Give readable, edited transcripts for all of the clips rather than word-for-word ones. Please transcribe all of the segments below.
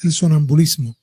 el sonambulismo.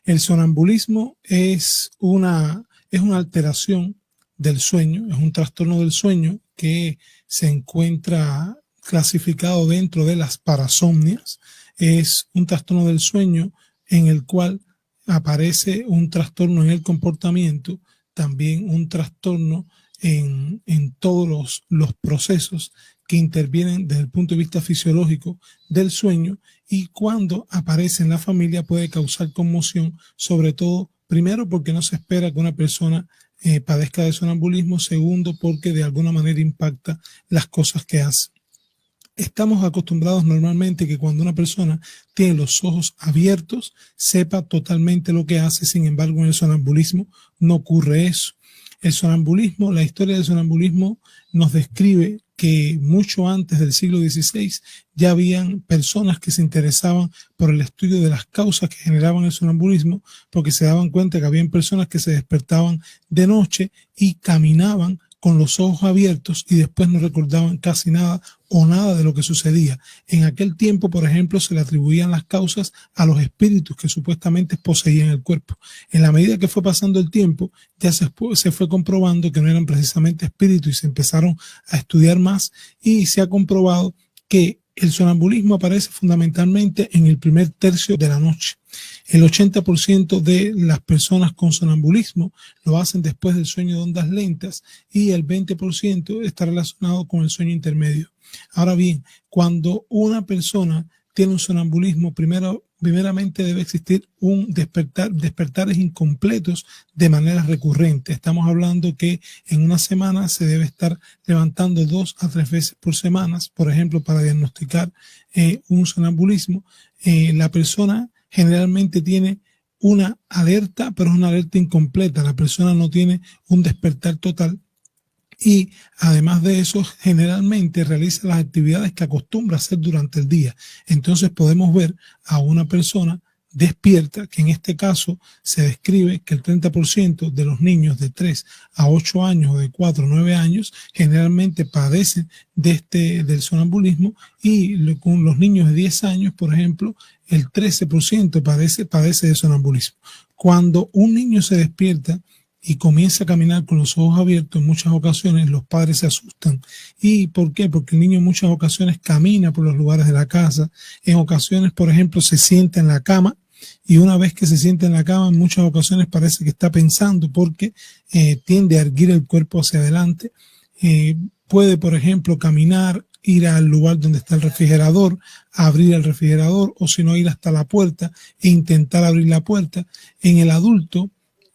El sonambulismo es una alteración del sueño, es un trastorno del sueño que se encuentra clasificado dentro de las parasomnias. Es un trastorno del sueño en el cual aparece un trastorno en el comportamiento, también un trastorno en todos los procesos que intervienen desde el punto de vista fisiológico del sueño, y cuando aparece en la familia puede causar conmoción, sobre todo, primero, porque no se espera que una persona padezca de sonambulismo, segundo, porque de alguna manera impacta las cosas que hace. Estamos acostumbrados normalmente que cuando una persona tiene los ojos abiertos, sepa totalmente lo que hace. Sin embargo, en el sonambulismo no ocurre eso. El sonambulismo, la historia del sonambulismo nos describe que mucho antes del siglo XVI ya habían personas que se interesaban por el estudio de las causas que generaban el sonambulismo, porque se daban cuenta que habían personas que se despertaban de noche y caminaban con los ojos abiertos y después no recordaban casi nada o nada de lo que sucedía. En aquel tiempo, por ejemplo, se le atribuían las causas a los espíritus que supuestamente poseían el cuerpo. En la medida que fue pasando el tiempo, ya se fue comprobando que no eran precisamente espíritus y se empezaron a estudiar más, y se ha comprobado que el sonambulismo aparece fundamentalmente en el primer tercio de la noche. El 80% de las personas con sonambulismo lo hacen después del sueño de ondas lentas y el 20% está relacionado con el sueño intermedio. Ahora bien, cuando una persona tiene un sonambulismo, primeramente debe existir un despertares incompletos de manera recurrente. Estamos hablando que en una semana se debe estar levantando 2 a 3 veces por semana, por ejemplo, para diagnosticar un sonambulismo. La persona generalmente tiene una alerta, pero es una alerta incompleta. La persona no tiene un despertar total. Y además de eso, generalmente realiza las actividades que acostumbra hacer durante el día. Entonces podemos ver a una persona despierta, que en este caso se describe que el 30% de los niños de 3 a 8 años o de 4 a 9 años generalmente padecen del sonambulismo, y con los niños de 10 años, por ejemplo, el 13% padece de sonambulismo. Cuando un niño se despierta y comienza a caminar con los ojos abiertos, en muchas ocasiones los padres se asustan. ¿Y por qué? Porque el niño en muchas ocasiones camina por los lugares de la casa. En ocasiones, por ejemplo, se sienta en la cama, y una vez que se sienta en la cama, en muchas ocasiones parece que está pensando, porque tiende a erguir el cuerpo hacia adelante. Puede, por ejemplo, caminar, ir al lugar donde está el refrigerador, abrir el refrigerador, o si no, ir hasta la puerta e intentar abrir la puerta. En el adulto,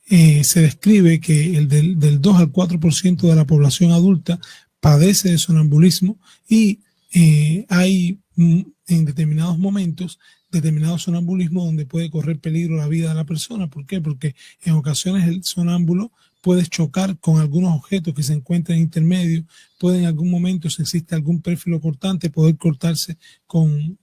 se describe que del 2 al 4% de la población adulta padece de sonambulismo, y hay en determinados momentos determinados sonambulismos donde puede correr peligro la vida de la persona. ¿Por qué? Porque en ocasiones el sonámbulo puede chocar con algunos objetos que se encuentran intermedios, puede en algún momento, si existe algún pérfilo cortante, poder cortarse con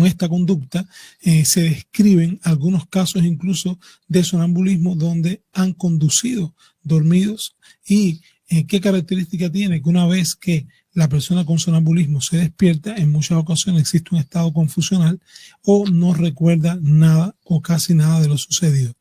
esta conducta. Se describen algunos casos incluso de sonambulismo donde han conducido dormidos. ¿Y qué característica tiene? Que una vez que la persona con sonambulismo se despierta, en muchas ocasiones existe un estado confusional o no recuerda nada o casi nada de lo sucedido.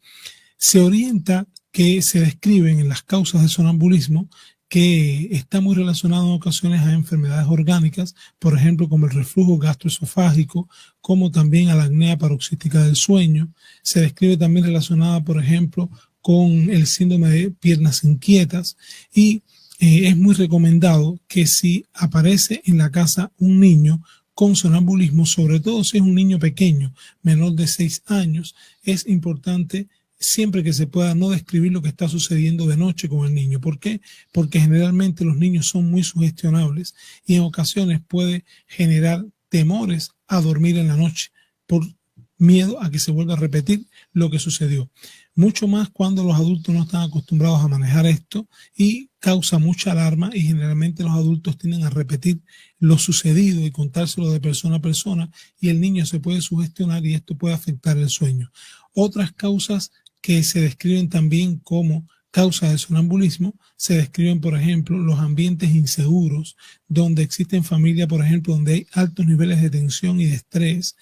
Se orienta que se describen en las causas de sonambulismo que está muy relacionado en ocasiones a enfermedades orgánicas, por ejemplo, como el reflujo gastroesofágico, como también a la apnea paroxística del sueño. Se describe también relacionada, por ejemplo, con el síndrome de piernas inquietas, y es muy recomendado que si aparece en la casa un niño con sonambulismo, sobre todo si es un niño pequeño, menor de 6 años, es importante siempre que se pueda no describir lo que está sucediendo de noche con el niño. ¿Por qué? Porque generalmente los niños son muy sugestionables y en ocasiones puede generar temores a dormir en la noche por miedo a que se vuelva a repetir lo que sucedió. Mucho más cuando los adultos no están acostumbrados a manejar esto, y causa mucha alarma, y generalmente los adultos tienden a repetir lo sucedido y contárselo de persona a persona, y el niño se puede sugestionar y esto puede afectar el sueño. Otras causas que se describen también como causas de sonambulismo, se describen, por ejemplo, los ambientes inseguros, donde existen familias, por ejemplo, donde hay altos niveles de tensión y de estrés,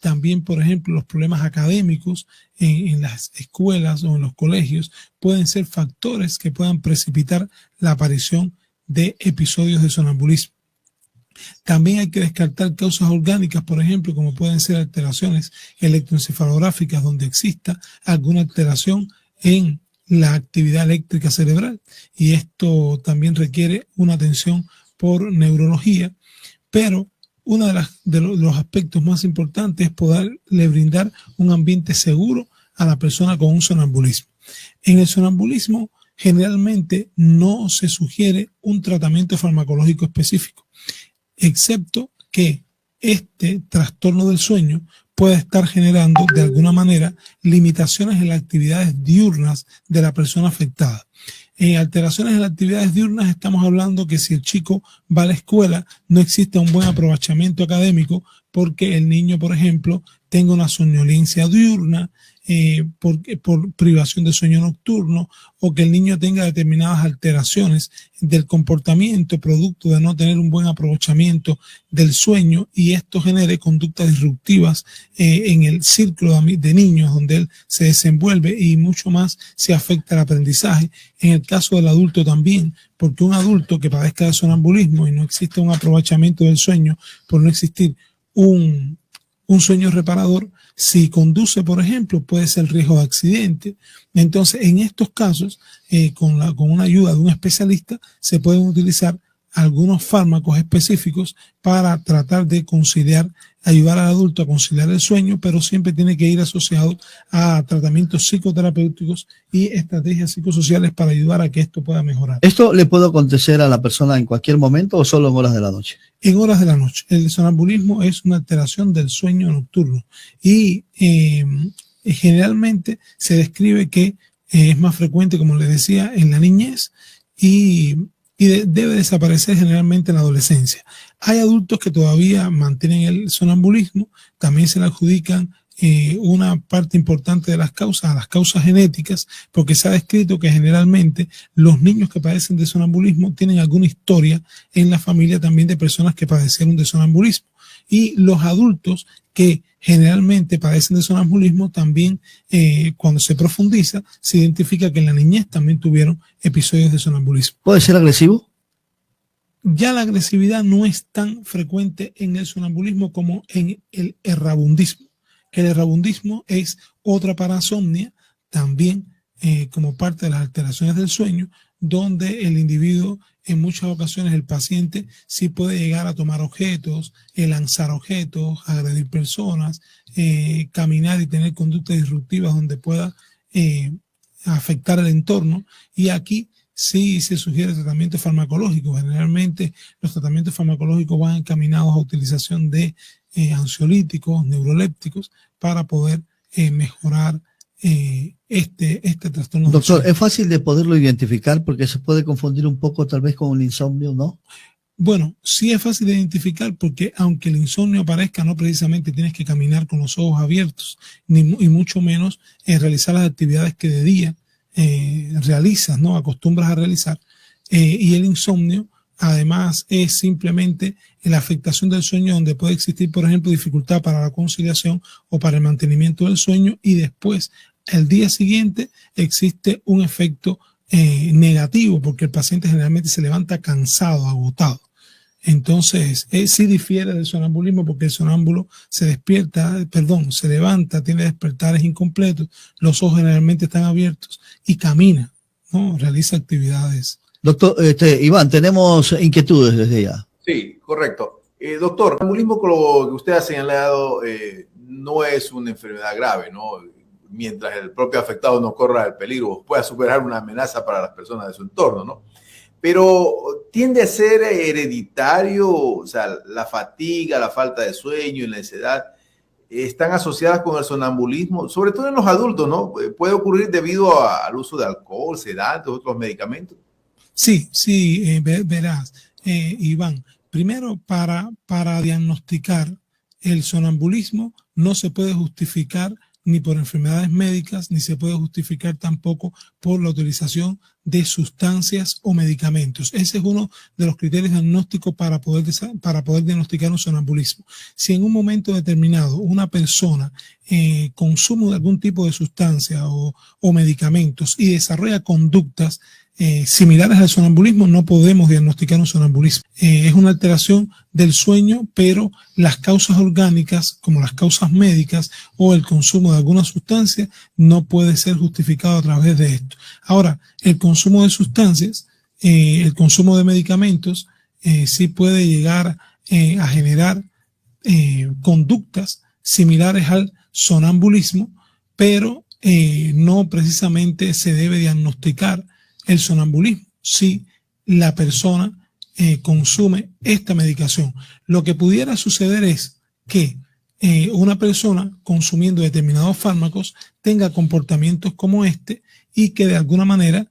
También, por ejemplo, los problemas académicos en las escuelas o en los colegios pueden ser factores que puedan precipitar la aparición de episodios de sonambulismo. También hay que descartar causas orgánicas, por ejemplo, como pueden ser alteraciones electroencefalográficas donde exista alguna alteración en la actividad eléctrica cerebral, y esto también requiere una atención por neurología, pero uno de los aspectos más importantes es poderle brindar un ambiente seguro a la persona con un sonambulismo. En el sonambulismo generalmente no se sugiere un tratamiento farmacológico específico, excepto que este trastorno del sueño puede estar generando de alguna manera limitaciones en las actividades diurnas de la persona afectada. En alteraciones en las actividades diurnas estamos hablando que si el chico va a la escuela no existe un buen aprovechamiento académico porque el niño, por ejemplo, tenga una somnolencia diurna, por privación de sueño nocturno, o que el niño tenga determinadas alteraciones del comportamiento producto de no tener un buen aprovechamiento del sueño, y esto genere conductas disruptivas en el círculo de niños donde él se desenvuelve, y mucho más si afecta el aprendizaje. En el caso del adulto también, porque un adulto que padezca de sonambulismo y no existe un aprovechamiento del sueño por no existir un sueño reparador, si conduce, por ejemplo, puede ser riesgo de accidente. Entonces, en estos casos, con una ayuda de un especialista, se pueden utilizar algunos fármacos específicos para tratar de ayudar al adulto a conciliar el sueño, pero siempre tiene que ir asociado a tratamientos psicoterapéuticos y estrategias psicosociales para ayudar a que esto pueda mejorar. ¿Esto le puede acontecer a la persona en cualquier momento o solo en horas de la noche? En horas de la noche. El sonambulismo es una alteración del sueño nocturno y generalmente se describe que es más frecuente, como les decía, en la niñez y debe desaparecer generalmente en la adolescencia. Hay adultos que todavía mantienen el sonambulismo, también se le adjudican una parte importante de las causas a las causas genéticas, porque se ha descrito que generalmente los niños que padecen de sonambulismo tienen alguna historia en la familia también de personas que padecieron de sonambulismo. Y los adultos que generalmente padecen de sonambulismo también, cuando se profundiza, se identifica que en la niñez también tuvieron episodios de sonambulismo. ¿Puede ser agresivo? Ya la agresividad no es tan frecuente en el sonambulismo como en el errabundismo. El errabundismo es otra parasomnia, también como parte de las alteraciones del sueño, donde el individuo, en muchas ocasiones el paciente sí puede llegar a tomar objetos, lanzar objetos, agredir personas, caminar y tener conductas disruptivas donde pueda afectar el entorno. Y aquí sí se sugiere tratamiento farmacológico. Generalmente los tratamientos farmacológicos van encaminados a utilización de ansiolíticos, neurolépticos, para poder mejorar este trastorno. Doctor, ¿es fácil de poderlo identificar? Porque se puede confundir un poco tal vez con el insomnio, ¿no? Bueno, sí es fácil de identificar porque aunque el insomnio aparezca, no precisamente tienes que caminar con los ojos abiertos, y mucho menos realizar las actividades que de día realizas, ¿no? Acostumbras a realizar. Y el insomnio, además, es simplemente la afectación del sueño, donde puede existir, por ejemplo, dificultad para la conciliación o para el mantenimiento del sueño, y después, el día siguiente, existe un efecto negativo, porque el paciente generalmente se levanta cansado, agotado. Entonces, sí difiere del sonambulismo, porque el sonámbulo se levanta, tiene despertares incompletos, los ojos generalmente están abiertos y camina, ¿no? Realiza actividades. Doctor, Iván, tenemos inquietudes desde ya. Sí, correcto. Doctor, el sonambulismo, con lo que usted ha señalado, no es una enfermedad grave, ¿no? Mientras el propio afectado no corra el peligro, pueda superar una amenaza para las personas de su entorno, ¿no? Pero tiende a ser hereditario, o sea, la fatiga, la falta de sueño y la ansiedad están asociadas con el sonambulismo, sobre todo en los adultos, ¿no? Puede ocurrir debido al uso de alcohol, sedantes, otros medicamentos. Sí, verás, Iván, primero para diagnosticar el sonambulismo no se puede justificar ni por enfermedades médicas, ni se puede justificar tampoco por la utilización de sustancias o medicamentos. Ese es uno de los criterios diagnósticos para poder diagnosticar un sonambulismo. Si en un momento determinado una persona consume algún tipo de sustancia o medicamentos y desarrolla conductas similares al sonambulismo, no podemos diagnosticar un sonambulismo. Es una alteración del sueño, pero las causas orgánicas, como las causas médicas o el consumo de alguna sustancia, no puede ser justificado a través de esto. Ahora, el consumo de sustancias, el consumo de medicamentos, sí puede llegar a generar conductas similares al sonambulismo, pero no precisamente se debe diagnosticar el sonambulismo si la persona consume esta medicación. Lo que pudiera suceder es que una persona consumiendo determinados fármacos tenga comportamientos como este y que de alguna manera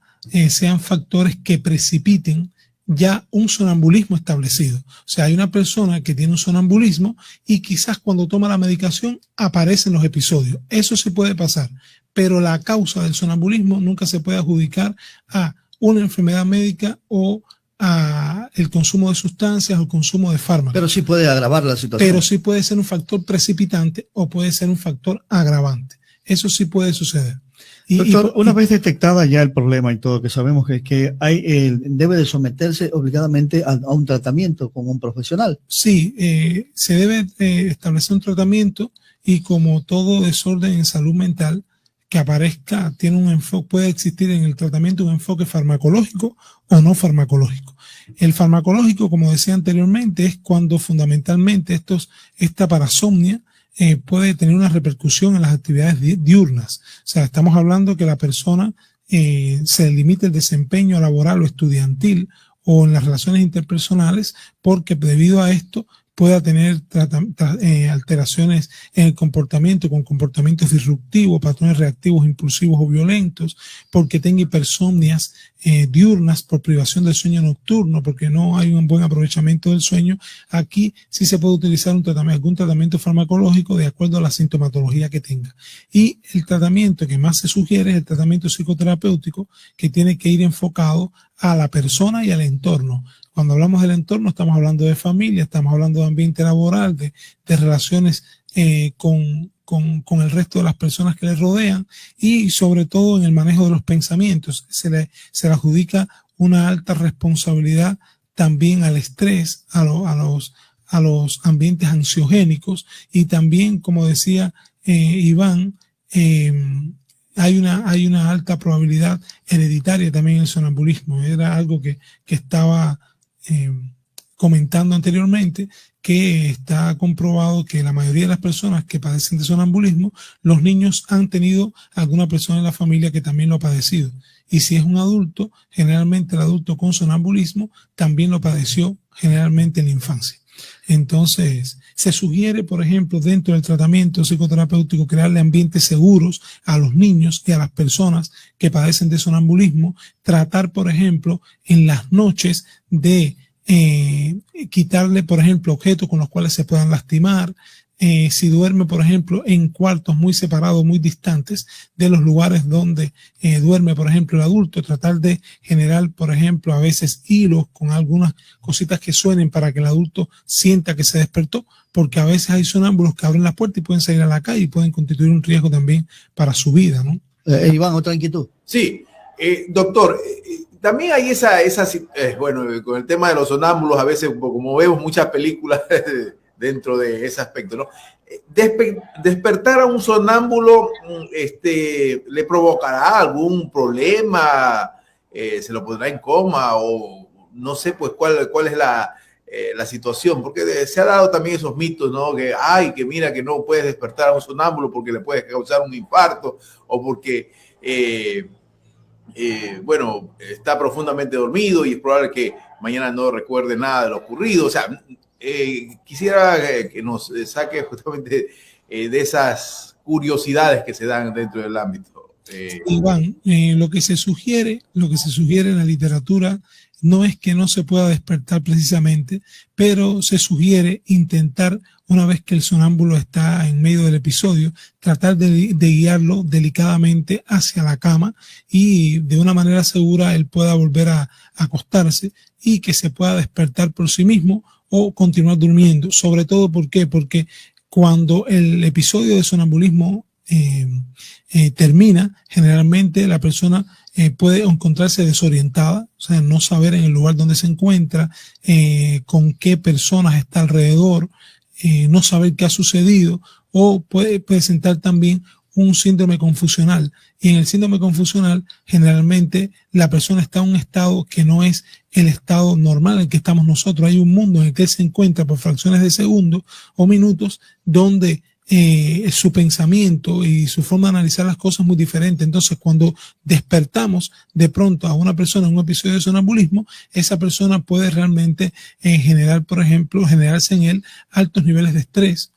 sean factores que precipiten ya un sonambulismo establecido. O sea, hay una persona que tiene un sonambulismo y quizás cuando toma la medicación aparecen los episodios. Eso sí puede pasar, pero la causa del sonambulismo nunca se puede adjudicar a una enfermedad médica o a el consumo de sustancias o el consumo de fármacos. Pero sí puede agravar la situación. Pero sí puede ser un factor precipitante o puede ser un factor agravante. Eso sí puede suceder. Doctor, una vez detectada ya el problema y todo, que sabemos que debe de someterse obligadamente a un tratamiento con un profesional. Sí, se debe establecer un tratamiento y como todo desorden en salud mental que aparezca, tiene un enfoque, puede existir en el tratamiento un enfoque farmacológico o no farmacológico. El farmacológico, como decía anteriormente, es cuando fundamentalmente esta parasomnia puede tener una repercusión en las actividades diurnas. O sea, estamos hablando que la persona se limite el desempeño laboral o estudiantil o en las relaciones interpersonales porque debido a esto pueda tener alteraciones en el comportamiento, con comportamientos disruptivos, patrones reactivos, impulsivos o violentos, porque tenga hipersomnias diurnas por privación del sueño nocturno, porque no hay un buen aprovechamiento del sueño. Aquí sí se puede utilizar algún tratamiento farmacológico de acuerdo a la sintomatología que tenga. Y el tratamiento que más se sugiere es el tratamiento psicoterapéutico, que tiene que ir enfocado a la persona y al entorno. Cuando hablamos del entorno estamos hablando de familia, estamos hablando de ambiente laboral, de relaciones con el resto de las personas que le rodean y sobre todo en el manejo de los pensamientos. Se le adjudica una alta responsabilidad también al estrés, a los ambientes ansiogénicos y también, como decía Iván, hay una alta probabilidad hereditaria también en el sonambulismo. Era algo que estaba comentando anteriormente, que está comprobado que la mayoría de las personas que padecen de sonambulismo, los niños han tenido alguna persona en la familia que también lo ha padecido. Y si es un adulto, generalmente el adulto con sonambulismo también lo padeció generalmente en la infancia. Entonces, se sugiere, por ejemplo, dentro del tratamiento psicoterapéutico, crearle ambientes seguros a los niños y a las personas que padecen de sonambulismo, tratar, por ejemplo, en las noches de quitarle, por ejemplo, objetos con los cuales se puedan lastimar. Si duerme, por ejemplo, en cuartos muy separados, muy distantes de los lugares donde duerme, por ejemplo, el adulto, tratar de generar, por ejemplo, a veces hilos con algunas cositas que suenen para que el adulto sienta que se despertó, porque a veces hay sonámbulos que abren la puerta y pueden salir a la calle y pueden constituir un riesgo también para su vida, ¿no? Iván, otra inquietud. Sí, doctor, también hay bueno, con el tema de los sonámbulos, a veces, como vemos muchas películas dentro de ese aspecto, ¿no? Despertar a un sonámbulo, ¿le provocará algún problema? ¿Se lo pondrá en coma? O no sé, pues, cuál es la situación, porque se ha dado también esos mitos, ¿no? Que mira, que no puedes despertar a un sonámbulo porque le puedes causar un infarto o porque bueno, está profundamente dormido y es probable que mañana no recuerde nada de lo ocurrido. O sea, quisiera que nos saque justamente de esas curiosidades que se dan dentro del ámbito. Iván, lo que se sugiere en la literatura no es que no se pueda despertar precisamente, pero se sugiere intentar, una vez que el sonámbulo está en medio del episodio, tratar de guiarlo delicadamente hacia la cama y de una manera segura él pueda volver a acostarse y que se pueda despertar por sí mismo o continuar durmiendo. Sobre todo, ¿por qué? Porque cuando el episodio de sonambulismo termina, generalmente la persona puede encontrarse desorientada, o sea, no saber en el lugar donde se encuentra, con qué personas está alrededor, no saber qué ha sucedido, o puede presentar también un síndrome confusional. Y en el síndrome confusional, generalmente la persona está en un estado que no es el estado normal en el que estamos nosotros. Hay un mundo en el que él se encuentra por fracciones de segundos o minutos donde su pensamiento y su forma de analizar las cosas es muy diferente. Entonces, cuando despertamos de pronto a una persona en un episodio de sonambulismo, esa persona puede realmente generar, por ejemplo, generarse en él altos niveles de estrés.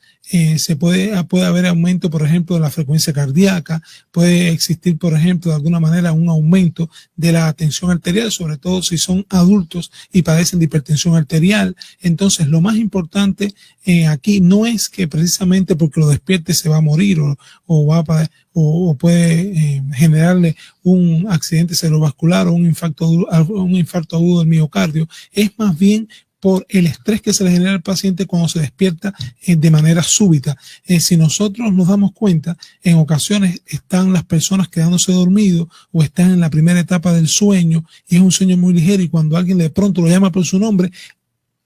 Puede haber aumento, por ejemplo, de la frecuencia cardíaca, puede existir, por ejemplo, de alguna manera un aumento de la tensión arterial, sobre todo si son adultos y padecen de hipertensión arterial. Entonces, lo más importante aquí no es que precisamente porque lo despierte se va a morir o puede generarle un accidente cerebrovascular o un infarto agudo del miocardio. Es más bien por el estrés que se le genera al paciente cuando se despierta de manera súbita. Si nosotros nos damos cuenta, en ocasiones están las personas quedándose dormidos o están en la primera etapa del sueño y es un sueño muy ligero y cuando alguien de pronto lo llama por su nombre,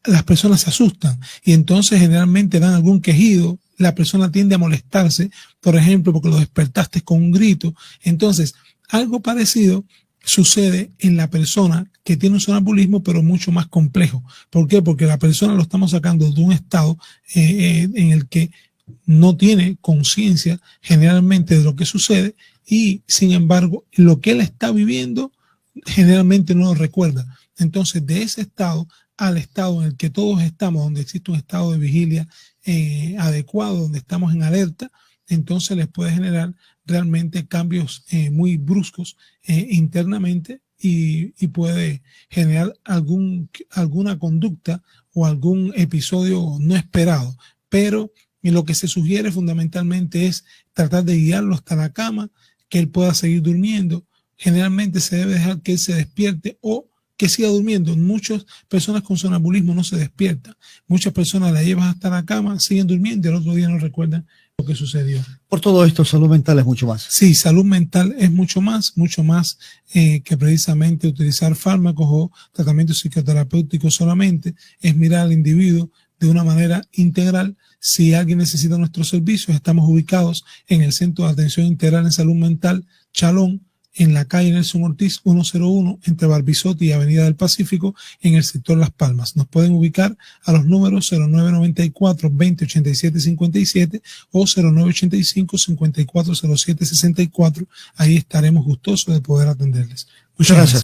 las personas se asustan y entonces generalmente dan algún quejido. La persona tiende a molestarse, por ejemplo, porque lo despertaste con un grito. Entonces, algo parecido sucede en la persona que tiene un sonambulismo, pero mucho más complejo. ¿Por qué? Porque la persona lo estamos sacando de un estado en el que no tiene conciencia generalmente de lo que sucede y, sin embargo, lo que él está viviendo generalmente no lo recuerda. Entonces, de ese estado al estado en el que todos estamos, donde existe un estado de vigilia adecuado, donde estamos en alerta, entonces les puede generar realmente cambios muy bruscos internamente y puede generar alguna conducta o algún episodio no esperado. Pero lo que se sugiere fundamentalmente es tratar de guiarlo hasta la cama, que él pueda seguir durmiendo. Generalmente se debe dejar que él se despierte o que siga durmiendo. Muchas personas con sonambulismo no se despiertan. Muchas personas la llevan hasta la cama, siguen durmiendo y al otro día no recuerdan lo que sucedió. Por todo esto, salud mental es mucho más. Sí, salud mental es mucho más que precisamente utilizar fármacos o tratamientos psicoterapéuticos solamente. Es mirar al individuo de una manera integral. Si alguien necesita nuestros servicios, estamos ubicados en el Centro de Atención Integral en Salud Mental, Chalón, en la calle Nelson Ortiz 101, entre Barbizotti y Avenida del Pacífico, en el sector Las Palmas. Nos pueden ubicar a los números 0994-2087-57 o 0985-5407-64. Ahí estaremos gustosos de poder atenderles. Muchas gracias.